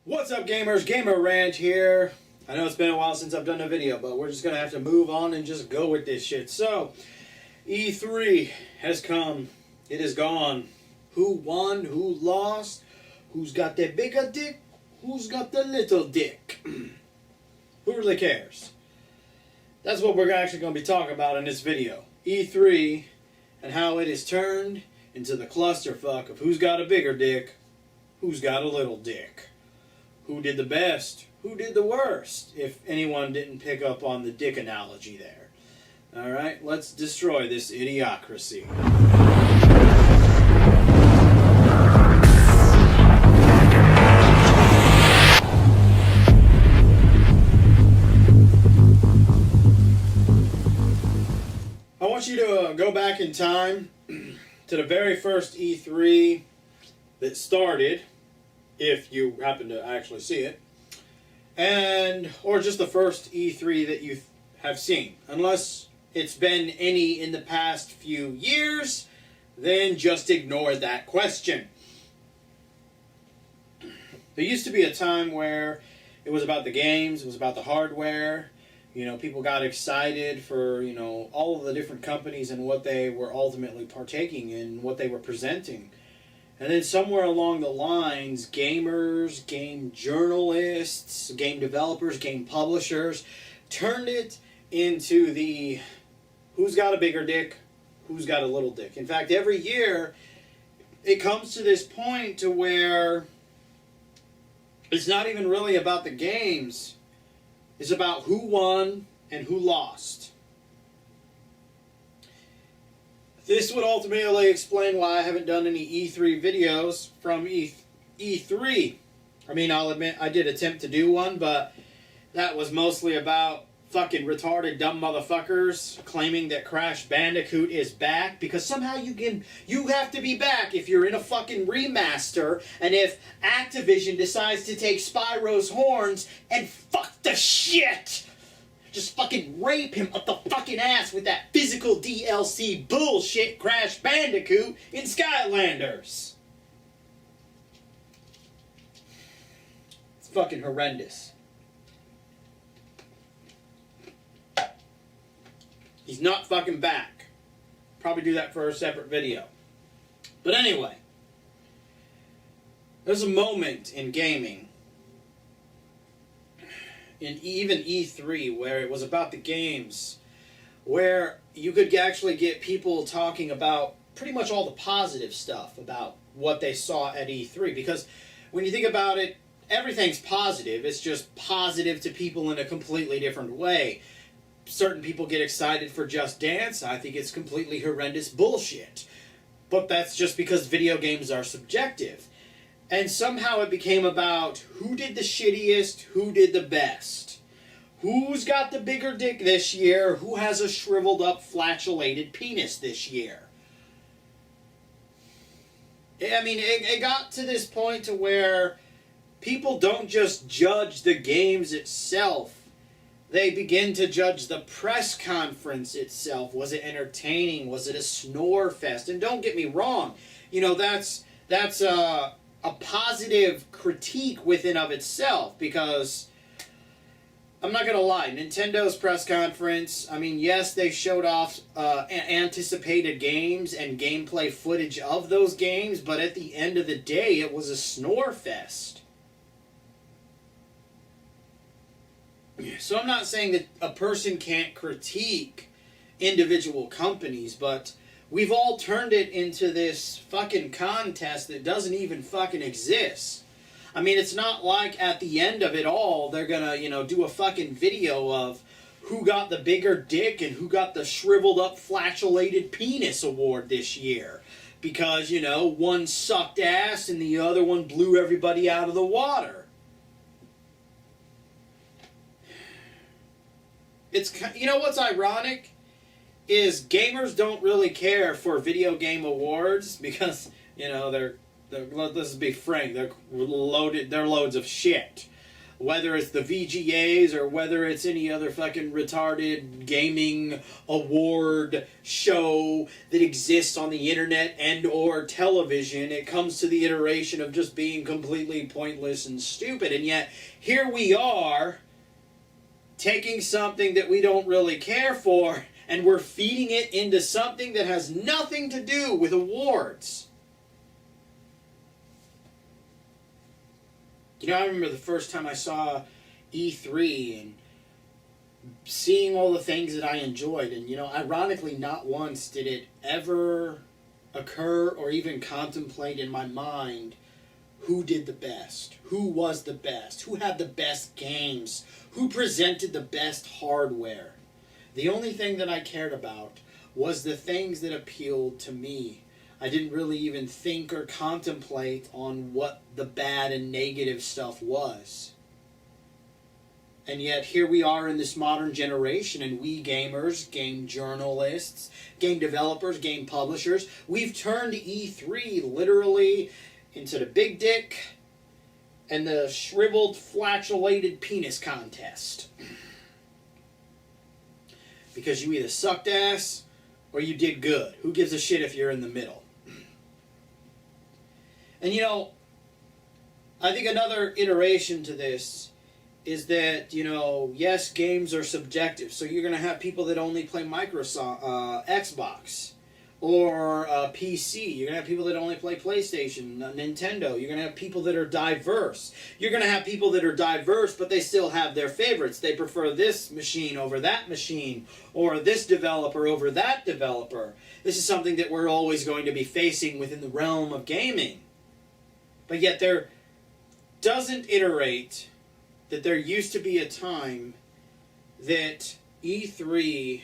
What's up, gamers? Gamer Ranch here. I know it's been a while since I've done a video, but we're just going to have to move on and just go with this shit. So, E3 has come. It is gone. Who won? Who lost? Who's got the bigger dick? Who's got the little dick? Who really cares? That's what we're actually going to be talking about in this video. E3 and how it is turned into the clusterfuck of who's got a bigger dick, who's got a little dick. Who did the best? Who did the worst? If anyone didn't pick up on the dick analogy there. Alright, let's destroy this idiocracy. I want you to go back in time to the very first E3 that started, if you happen to actually see it, or just the first E3 that you have seen. Unless it's been any in the past few years, then just ignore that question. There used to be a time where it was about the games, it was about the hardware. You know, people got excited for, all of the different companies and what they were ultimately partaking in, what they were presenting. And then somewhere along the lines, gamers, game journalists, game developers, game publishers turned it into the who's got a bigger dick, who's got a little dick. In fact, every year it comes to this point to where it's not even really about the games. It's about who won and who lost. This would ultimately explain why I haven't done any E3 videos from E3. I mean, I'll admit I did attempt to do one, but that was mostly about fucking retarded dumb motherfuckers claiming that Crash Bandicoot is back, because somehow you have to be back if you're in a fucking remaster, and if Activision decides to take Spyro's horns and fuck the shit. Just fucking rape him up the fucking ass with that physical DLC bullshit Crash Bandicoot in Skylanders. It's fucking horrendous. He's not fucking back. Probably do that for a separate video. But anyway, there's a moment in gaming, in even E3, where it was about the games, where you could actually get people talking about pretty much all the positive stuff about what they saw at E3. Because when you think about it, everything's positive. It's just positive to people in a completely different way. Certain people get excited for Just Dance. I think it's completely horrendous bullshit. But that's just because video games are subjective. And somehow it became about who did the shittiest, who did the best. Who's got the bigger dick this year, who has a shriveled up, flatulated penis this year. I mean, it got to this point to where people don't just judge the games itself. They begin to judge the press conference itself. Was it entertaining? Was it a snore fest? And don't get me wrong, that's a positive critique within of itself, because I'm not going to lie, Nintendo's press conference, I mean, yes, they showed off anticipated games and gameplay footage of those games, but at the end of the day, it was a snore fest. So I'm not saying that a person can't critique individual companies, but we've all turned it into this fucking contest that doesn't even fucking exist. I mean, it's not like at the end of it all, they're gonna, do a fucking video of who got the bigger dick and who got the shriveled up, flatulated penis award this year. Because, one sucked ass and the other one blew everybody out of the water. What's ironic is gamers don't really care for video game awards because, let's be frank, they're loads of shit. whether it's the VGAs or whether it's any other fucking retarded gaming award show that exists on the internet and or television, it comes to the iteration of just being completely pointless and stupid. And yet, here we are, taking something that we don't really care for, and we're feeding it into something that has nothing to do with awards. You know, I remember the first time I saw E3 and seeing all the things that I enjoyed. And, you know, ironically, not once did it ever occur or even contemplate in my mind who did the best, who was the best, who had the best games, who presented the best hardware. The only thing that I cared about was the things that appealed to me. I didn't really even think or contemplate on what the bad and negative stuff was. And yet here we are in this modern generation, and we gamers, game journalists, game developers, game publishers, we've turned E3 literally into the big dick and the shriveled, flatulated penis contest. Because you either sucked ass or you did good. Who gives a shit if you're in the middle? And, you know, I think another iteration to this is that, you know, yes, games are subjective. So you're going to have people that only play Xbox or PC. You're going to have people that only play PlayStation, Nintendo. You're going to have people that are diverse. You're going to have people that are diverse, but they still have their favorites. They prefer this machine over that machine, or this developer over that developer. This is something that we're always going to be facing within the realm of gaming. But yet there doesn't iterate that there used to be a time that E3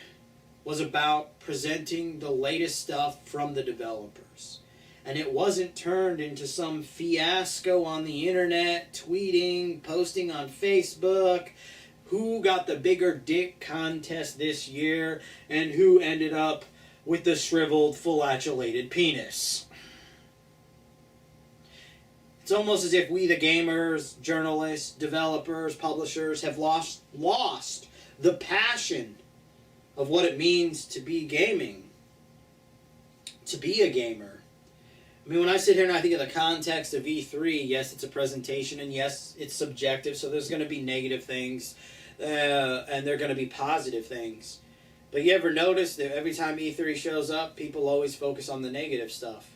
was about presenting the latest stuff from the developers. And it wasn't turned into some fiasco on the internet, tweeting, posting on Facebook, who got the bigger dick contest this year, and who ended up with the shriveled, flatulated penis. It's almost as if we, the gamers, journalists, developers, publishers, have lost the passion of what it means to be gaming, to be a gamer. I mean, when I sit here and I think of the context of E3, yes, it's a presentation, and yes, it's subjective, so there's going to be negative things, and there are going to be positive things. But you ever notice that every time E3 shows up, people always focus on the negative stuff?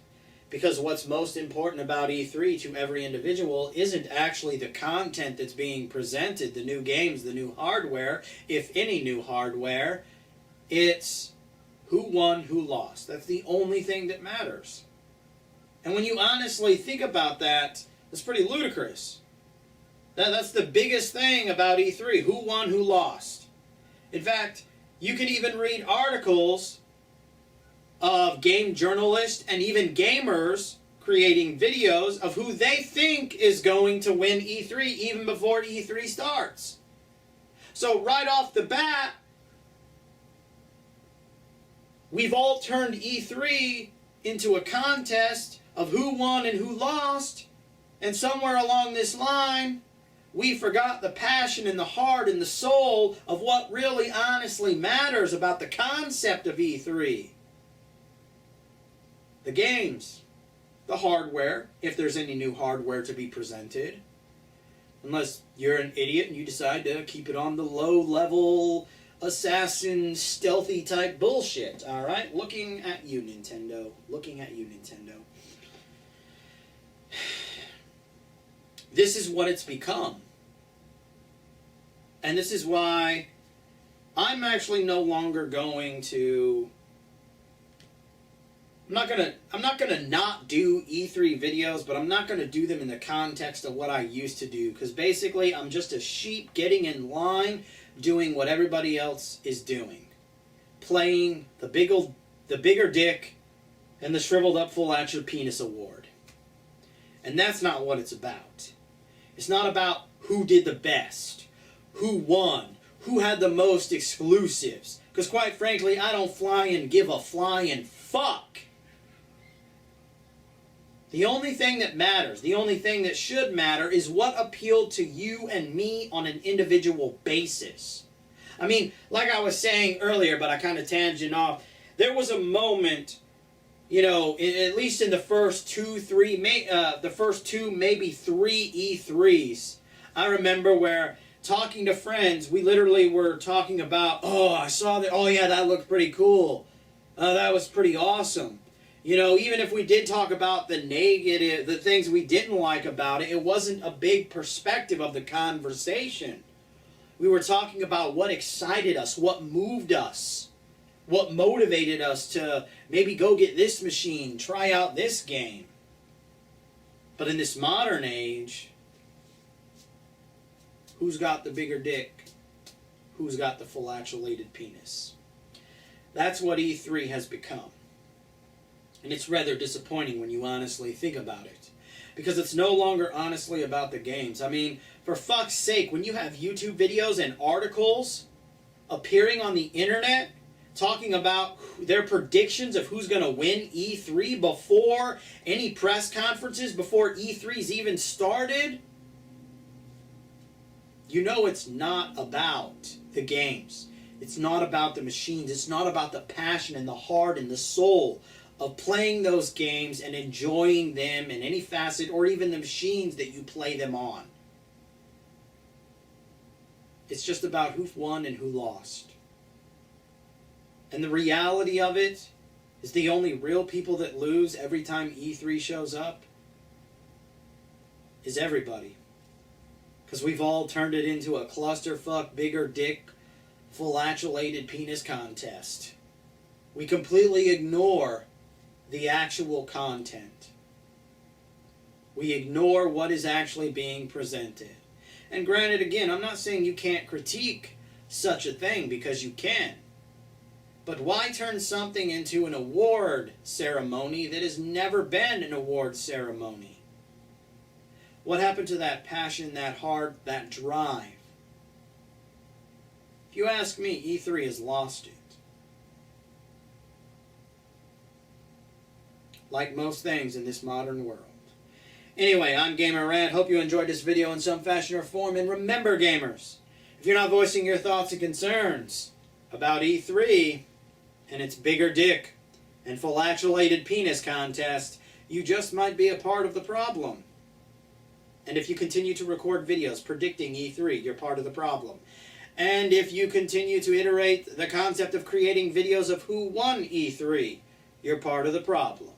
Because what's most important about E3 to every individual isn't actually the content that's being presented, the new games, the new hardware, if any new hardware. It's who won, who lost. That's the only thing that matters. And when you honestly think about that, it's pretty ludicrous. That's the biggest thing about E3. Who won, who lost. In fact, you can even read articles of game journalists and even gamers creating videos of who they think is going to win E3 even before E3 starts. So right off the bat, we've all turned E3 into a contest of who won and who lost, and somewhere along this line, we forgot the passion and the heart and the soul of what really honestly matters about the concept of E3. The games, the hardware, if there's any new hardware to be presented. Unless you're an idiot and you decide to keep it on the low-level, assassin, stealthy type bullshit. Alright? Looking at you, Nintendo. Looking at you, Nintendo. This is what it's become. And this is why I'm actually no longer going to... I'm not gonna not do E3 videos, but I'm not gonna do them in the context of what I used to do, because basically I'm just a sheep getting in line, doing what everybody else is doing, playing the bigger dick and the shriveled up flatulated penis award. And that's not what it's about. It's not about who did the best, who won, who had the most exclusives, because quite frankly, I don't fly and give a flying fuck. The only thing that matters, the only thing that should matter is what appealed to you and me on an individual basis. I mean, like I was saying earlier, but I kind of tangent off, there was a moment, you know, at least in the first two, maybe three E3s, I remember where talking to friends, we literally were talking about, oh, I saw that, oh yeah, that looked pretty cool. That was pretty awesome. You know, even if we did talk about the negative, the things we didn't like about it, it wasn't a big perspective of the conversation. We were talking about what excited us, what moved us, what motivated us to maybe go get this machine, try out this game. But in this modern age, who's got the bigger dick? Who's got the flatulated penis? That's what E3 has become. And it's rather disappointing when you honestly think about it. Because it's no longer honestly about the games. I mean, for fuck's sake, when you have YouTube videos and articles appearing on the internet talking about their predictions of who's going to win E3 before any press conferences, before E3's even started, you know it's not about the games. It's not about the machines. It's not about the passion and the heart and the soul of playing those games and enjoying them in any facet, or even the machines that you play them on. It's just about who won and who lost. And the reality of it is the only real people that lose every time E3 shows up is everybody. Because we've all turned it into a clusterfuck, bigger dick, flatulated penis contest. We completely ignore the actual content. We ignore what is actually being presented. And granted, again, I'm not saying you can't critique such a thing, because you can. But why turn something into an award ceremony that has never been an award ceremony? What happened to that passion, that heart, that drive? If you ask me, E3 has lost it. Like most things in this modern world. Anyway, I'm Gamer Rant. Hope you enjoyed this video in some fashion or form. And remember, gamers, if you're not voicing your thoughts and concerns about E3 and its bigger dick and flatulated penis contest, you just might be a part of the problem. And if you continue to record videos predicting E3, you're part of the problem. And if you continue to iterate the concept of creating videos of who won E3, you're part of the problem.